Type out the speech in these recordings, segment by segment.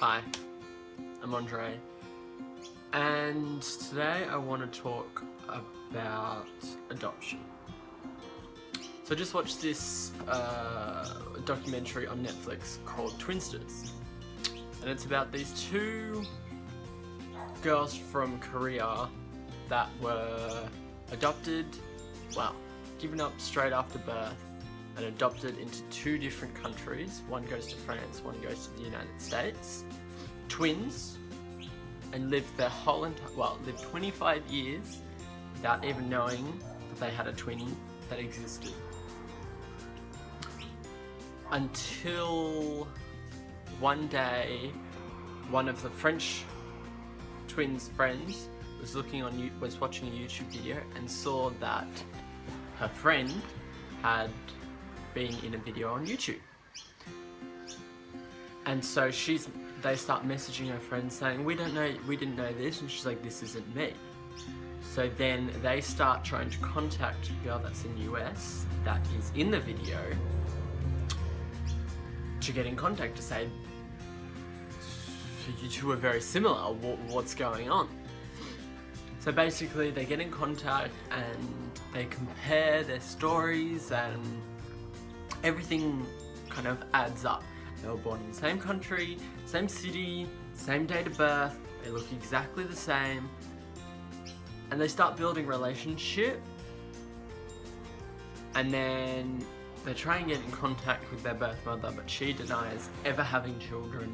Hi, I'm Andre, and today I want to talk about adoption. So I just watched this documentary on Netflix called Twinsters, and it's about these two girls from Korea that were adopted, given up straight after birth and adopted into two different countries. One goes to France, one goes to the United States. Twins, and lived their whole lived 25 years without even knowing that they had a twin that existed. Until one day, one of the French twins' friends was watching a YouTube video and saw that her friend had been in a video on YouTube. And so they start messaging her friend saying, we didn't know this, and she's like, this isn't me. So then they start trying to contact a girl that's in the US that is in the video to get in contact to say, you two are very similar, what's going on? So basically they get in contact and they compare their stories and everything kind of adds up. They were born in the same country, same city, same date of birth, they look exactly the same, and they start building relationship, and then they try and get in contact with their birth mother, but she denies ever having children,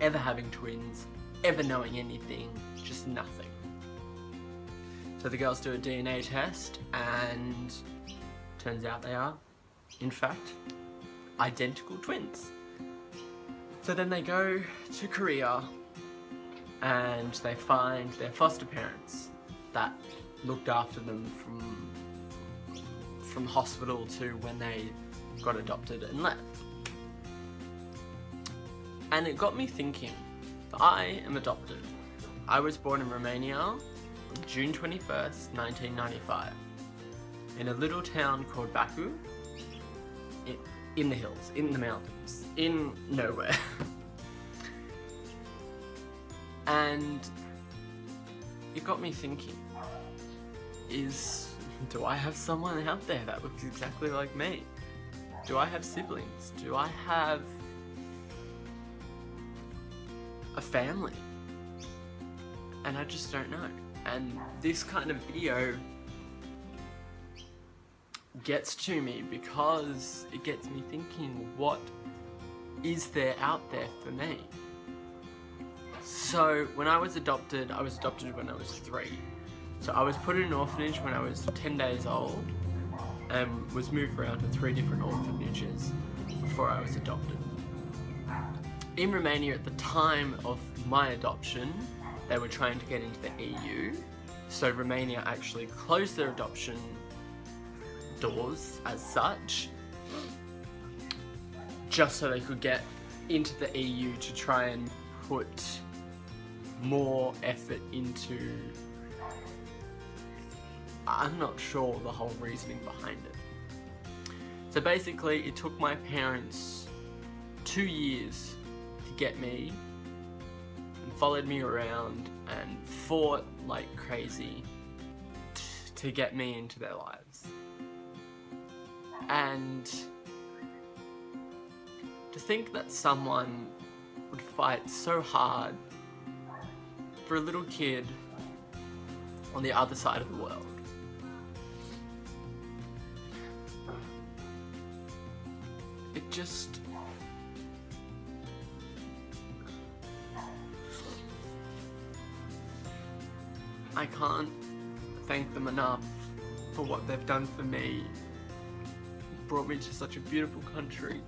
ever having twins, ever knowing anything, just nothing. So the girls do a DNA test, and turns out they are, in fact, identical twins. So then they go to Korea and they find their foster parents that looked after them from hospital to when they got adopted and left. And it got me thinking, I am adopted. I was born in Romania on June 21st, 1995, in a little town called Baku, in the hills, in the mountains, in nowhere. And it got me thinking, do I have someone out there that looks exactly like me? Do I have siblings? Do I have a family? And I just don't know. And this kind of video gets to me because it gets me thinking, what is there out there for me? So when I was adopted when I was 3. So I was put in an orphanage when I was 10 days old and was moved around to 3 different orphanages before I was adopted. In Romania at the time of my adoption, they were trying to get into the EU, so Romania actually closed their adoption doors as such, just so they could get into the EU to try and put more effort into, I'm not sure the whole reasoning behind it. So basically it took my parents 2 years to get me, and followed me around and fought like crazy to get me into their lives. And to think that someone would fight so hard for a little kid on the other side of the world. It just... I can't thank them enough for what they've done for me. Brought me to such a beautiful country.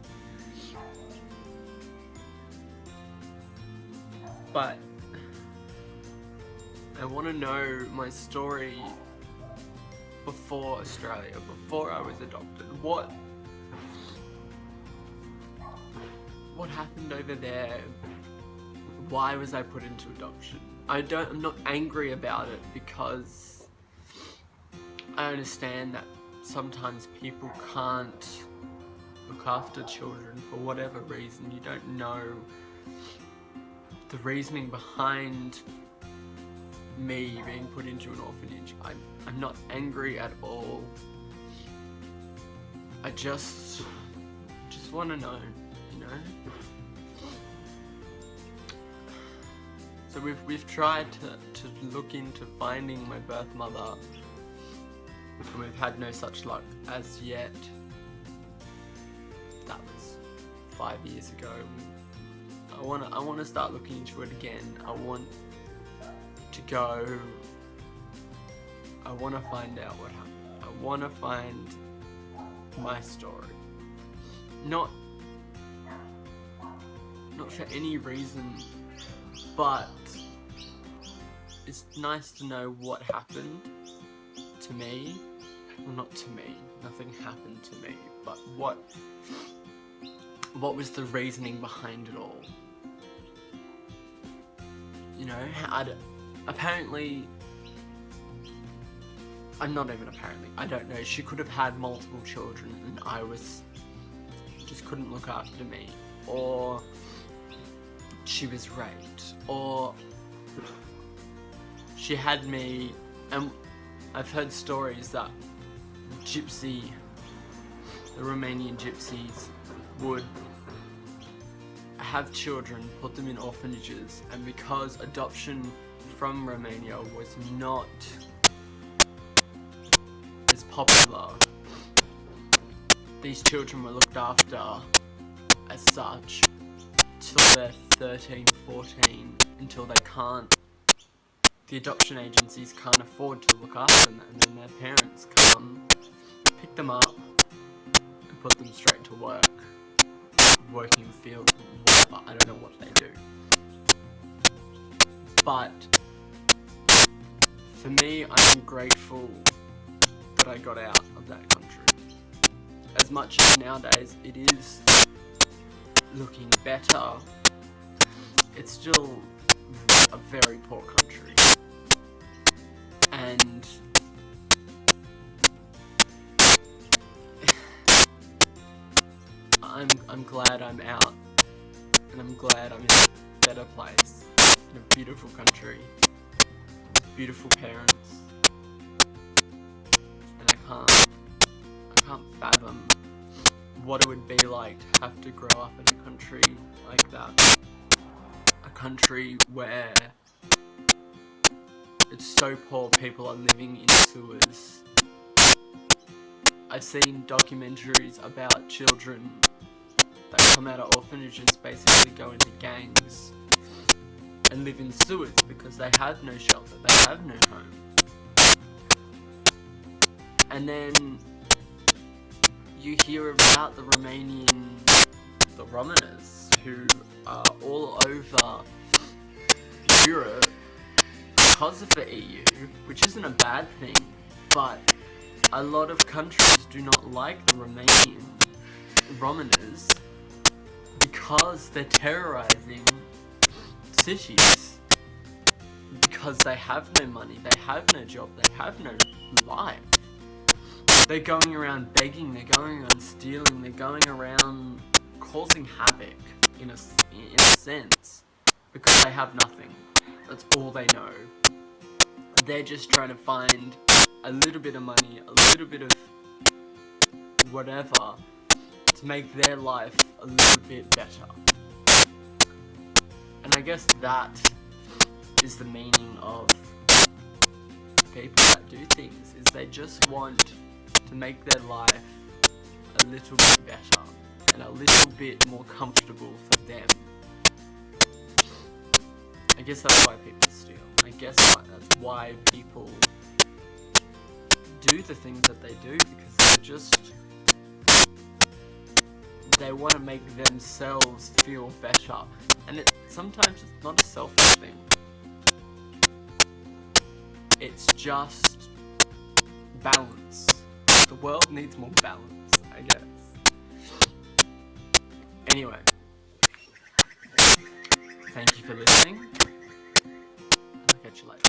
But I want to know my story before Australia, before I was adopted. What happened over there? Why was I put into adoption? I'm not angry about it because I understand that sometimes people can't look after children for whatever reason. You don't know the reasoning behind me being put into an orphanage. I'm not angry at all. I just want to know, you know? So we've tried to look into finding my birth mother, and we've had no such luck as yet. That was 5 years ago. I wanna start looking into it again. I want to go. I want to find out what happened. I want to find my story. Not for any reason, but it's nice to know what happened to me. Well, not to me. Nothing happened to me. But what was the reasoning behind it all? You know, apparently, not even apparently, I don't know, she could have had multiple children and I just couldn't look after me, or she was raped, or she had me, and I've heard stories that the Romanian gypsies would have children, put them in orphanages, and because adoption from Romania was not as popular, these children were looked after as such till they're 13, 14, until the adoption agencies can't afford to look after them, and then their parents come, pick them up, and put them straight to work. Working field, whatever, I don't know what they do. But for me, I'm grateful that I got out of that country. As much as nowadays it is looking better, it's still a very poor country. And I'm glad I'm out, and I'm glad I'm in a better place, in a beautiful country, beautiful parents, and I can't fathom what it would be like to have to grow up in a country like that, a country where it's so poor, people are living in sewers. I've seen documentaries about children that come out of orphanages basically go into gangs and live in sewers because they have no shelter, they have no home. And then you hear about the Romanas who are all over Europe because of the EU, which isn't a bad thing, but a lot of countries do not like the Romanian Romanas because they're terrorizing cities, because they have no money, they have no job, they have no life. They're going around begging, they're going around stealing, they're going around causing havoc in a sense, because they have nothing. That's all they know. They're just trying to find a little bit of money, a little bit of whatever, to make their life a little bit better. And I guess that is the meaning of people that do things, is they just want to make their life a little bit better and a little bit more comfortable for them. I guess that's why people steal. I guess that's why people do the things that they do, because they want to make themselves feel better. And sometimes it's not a selfish thing. It's just balance. The world needs more balance, I guess. Anyway, thank you for listening. I'll catch you later.